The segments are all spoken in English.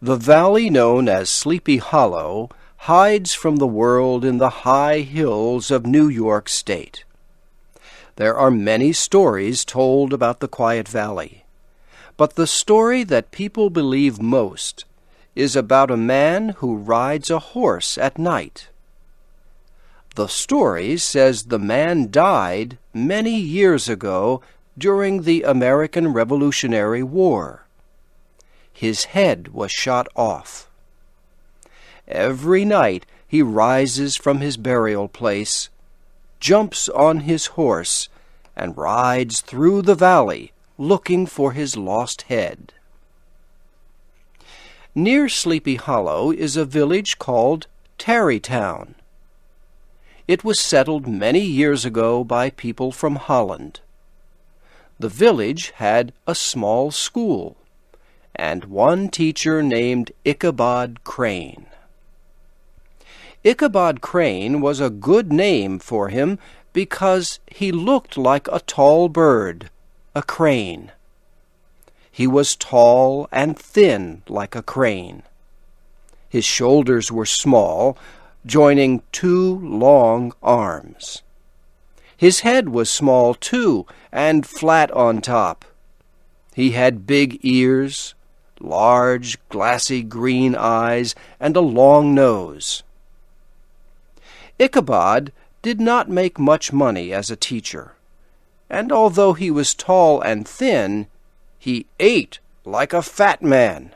The valley known as Sleepy Hollow hides from the world in the high hills of New York State. There are many stories told about the Quiet Valley, but the story that people believe most is about a man who rides a horse at night. The story says the man died many years ago during the American Revolutionary War. His head was shot off. Every night he rises from his burial place, jumps on his horse, and rides through the valley looking for his lost head. Near Sleepy Hollow is a village called Tarrytown. It was settled many years ago by people from Holland. The village had a small school and one teacher named Ichabod Crane. Ichabod Crane was a good name for him because he looked like a tall bird, a crane. He was tall and thin like a crane. His shoulders were small, joining two long arms. His head was small, too, and flat on top. He had big ears, large, glassy green eyes, and a long nose. Ichabod did not make much money as a teacher, and although he was tall and thin, he ate like a fat man.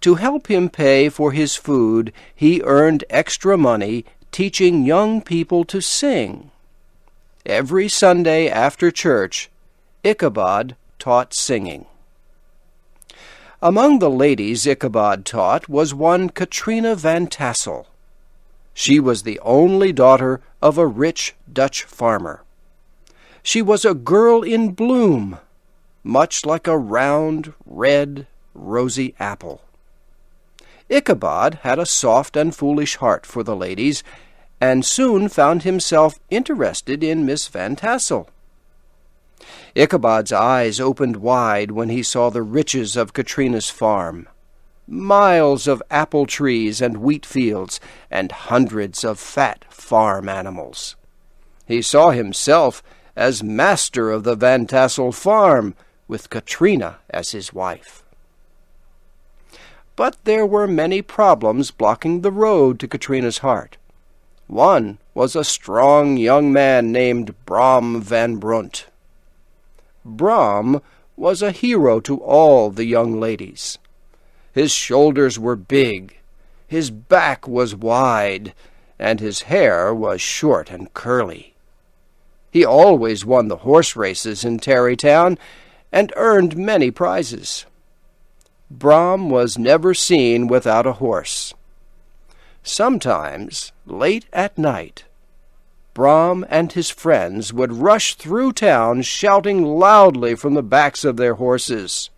To help him pay for his food, he earned extra money teaching young people to sing. Every Sunday after church, Ichabod taught singing. Among the ladies Ichabod taught was one Katrina Van Tassel. She was the only daughter of a rich Dutch farmer. She was a girl in bloom, much like a round, red, rosy apple. Ichabod had a soft and foolish heart for the ladies, and soon found himself interested in Miss Van Tassel. Ichabod's eyes opened wide when he saw the riches of Katrina's farm. Miles of apple trees and wheat fields, and hundreds of fat farm animals. He saw himself as master of the Van Tassel farm, with Katrina as his wife. But there were many problems blocking the road to Katrina's heart. One was a strong young man named Brom Van Brunt. Brom was a hero to all the young ladies. His shoulders were big, his back was wide, and his hair was short and curly. He always won the horse races in Tarrytown and earned many prizes. Brom was never seen without a horse. Sometimes, late at night, Brom and his friends would rush through town shouting loudly from the backs of their horses.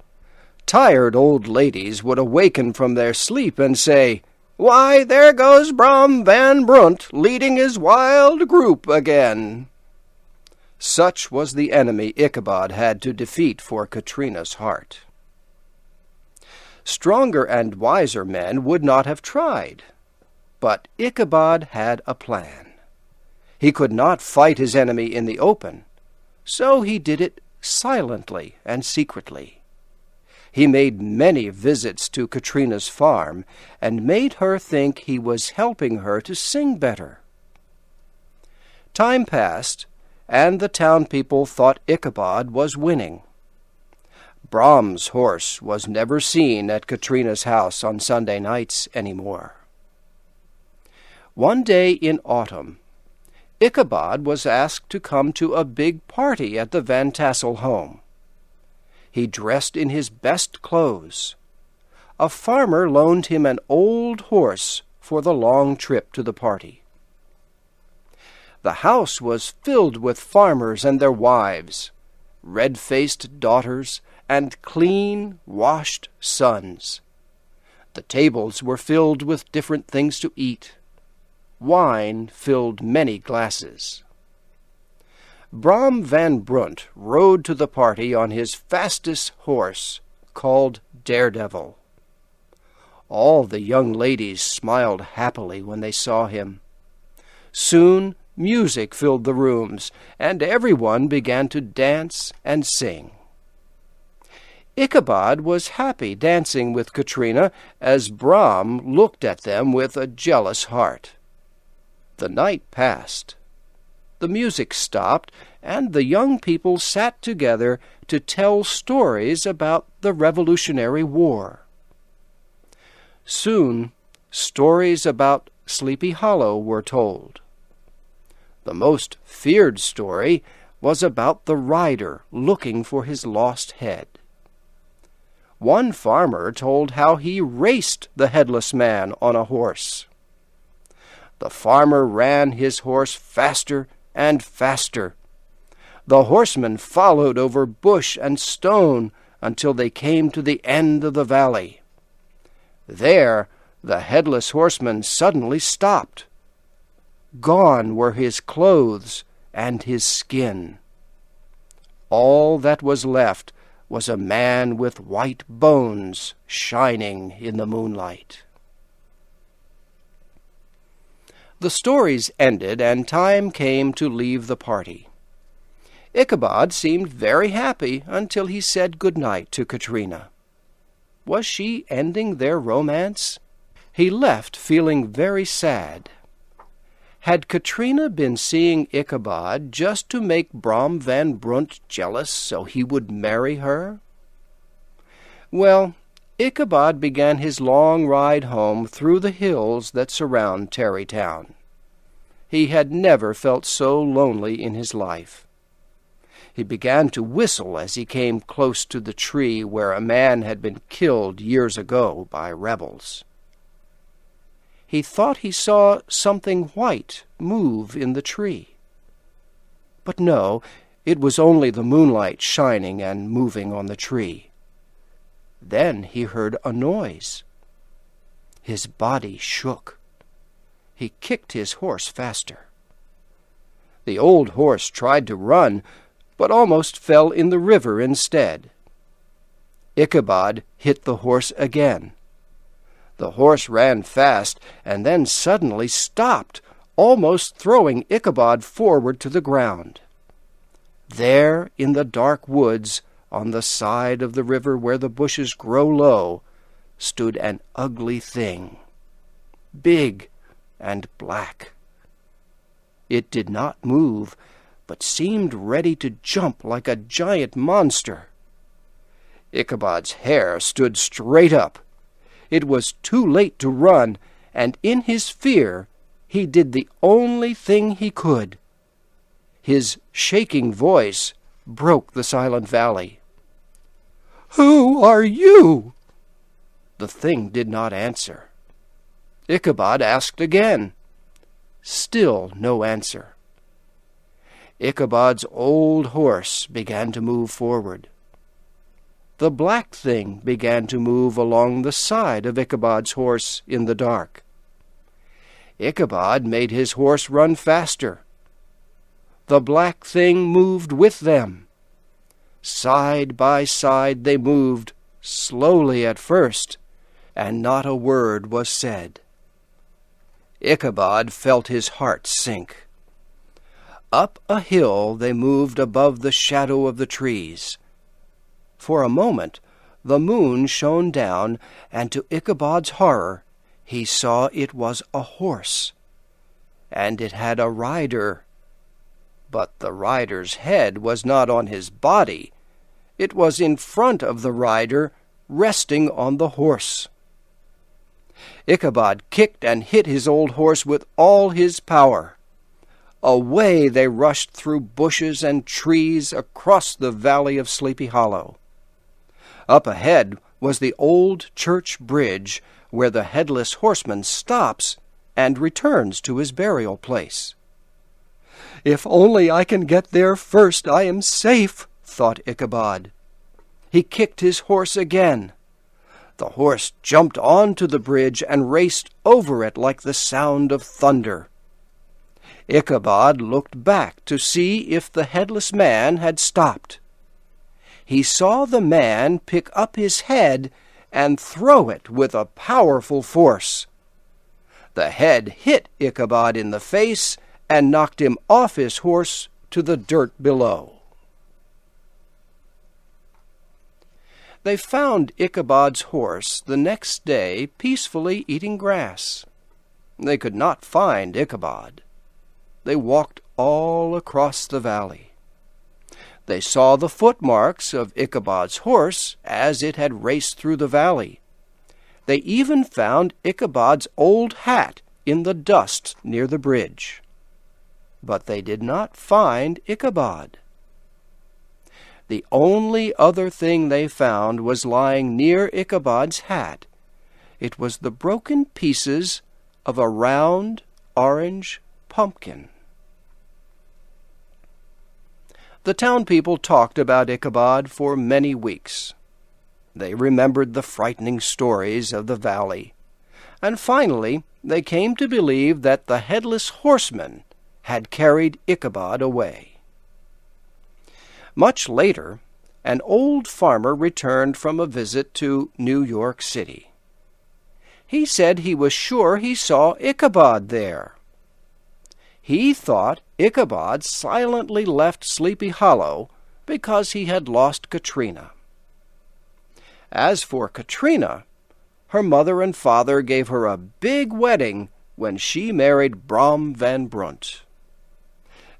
Tired old ladies would awaken from their sleep and say, "Why, there goes Brom Van Brunt leading his wild group again." Such was the enemy Ichabod had to defeat for Katrina's heart. Stronger and wiser men would not have tried, but Ichabod had a plan. He could not fight his enemy in the open, so he did it silently and secretly. He made many visits to Katrina's farm and made her think he was helping her to sing better. Time passed, and the town people thought Ichabod was winning. Brom's horse was never seen at Katrina's house on Sunday nights any more. One day in autumn, Ichabod was asked to come to a big party at the Van Tassel home. He dressed in his best clothes. A farmer loaned him an old horse for the long trip to the party. The house was filled with farmers and their wives, red-faced daughters, and clean, washed sons. The tables were filled with different things to eat. Wine filled many glasses. Brom Van Brunt rode to the party on his fastest horse, called Daredevil. All the young ladies smiled happily when they saw him. Soon music filled the rooms, and everyone began to dance and sing. Ichabod was happy dancing with Katrina as Brom looked at them with a jealous heart. The night passed. The music stopped, and the young people sat together to tell stories about the Revolutionary War. Soon, stories about Sleepy Hollow were told. The most feared story was about the rider looking for his lost head. One farmer told how he raced the headless man on a horse. The farmer ran his horse faster and faster. The horsemen followed over bush and stone until they came to the end of the valley. There, the headless horseman suddenly stopped. Gone were his clothes and his skin. All that was left was a man with white bones shining in the moonlight. The stories ended, and time came to leave the party. Ichabod seemed very happy until he said good night to Katrina. Was she ending their romance? He left feeling very sad. Had Katrina been seeing Ichabod just to make Brom van Brunt jealous so he would marry her? Well, Ichabod began his long ride home through the hills that surround Tarrytown. He had never felt so lonely in his life. He began to whistle as he came close to the tree where a man had been killed years ago by rebels. He thought he saw something white move in the tree. But no, it was only the moonlight shining and moving on the tree. Then he heard a noise. His body shook. He kicked his horse faster. The old horse tried to run, but almost fell in the river instead. Ichabod hit the horse again. The horse ran fast and then suddenly stopped, almost throwing Ichabod forward to the ground. There, in the dark woods, on the side of the river where the bushes grow low, stood an ugly thing, big and black. It did not move, but seemed ready to jump like a giant monster. Ichabod's hair stood straight up. It was too late to run, and in his fear he did the only thing he could. His shaking voice broke the silent valley. "Who are you?" The thing did not answer. Ichabod asked again. Still no answer. Ichabod's old horse began to move forward. The black thing began to move along the side of Ichabod's horse in the dark. Ichabod made his horse run faster. The black thing moved with them. Side by side they moved, slowly at first, and not a word was said. Ichabod felt his heart sink. Up a hill they moved above the shadow of the trees. For a moment the moon shone down, and to Ichabod's horror he saw it was a horse, and it had a rider. But the rider's head was not on his body. It was in front of the rider, resting on the horse. Ichabod kicked and hit his old horse with all his power. Away they rushed through bushes and trees across the valley of Sleepy Hollow. Up ahead was the old church bridge where the headless horseman stops and returns to his burial place. "If only I can get there first, I am safe," thought Ichabod. He kicked his horse again. The horse jumped onto the bridge and raced over it like the sound of thunder. Ichabod looked back to see if the headless man had stopped. He saw the man pick up his head and throw it with a powerful force. The head hit Ichabod in the face and knocked him off his horse to the dirt below. They found Ichabod's horse the next day peacefully eating grass. They could not find Ichabod. They walked all across the valley. They saw the footmarks of Ichabod's horse as it had raced through the valley. They even found Ichabod's old hat in the dust near the bridge. But they did not find Ichabod. The only other thing they found was lying near Ichabod's hat. It was the broken pieces of a round orange pumpkin. The town people talked about Ichabod for many weeks. They remembered the frightening stories of the valley, and finally they came to believe that the headless horseman had carried Ichabod away. Much later, an old farmer returned from a visit to New York City. He said he was sure he saw Ichabod there. He thought Ichabod silently left Sleepy Hollow because he had lost Katrina. As for Katrina, her mother and father gave her a big wedding when she married Brom Van Brunt.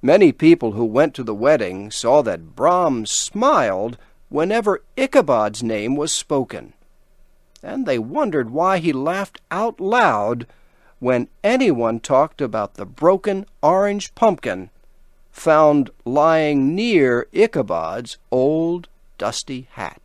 Many people who went to the wedding saw that Brom smiled whenever Ichabod's name was spoken, and they wondered why he laughed out loud when anyone talked about the broken orange pumpkin found lying near Ichabod's old dusty hat.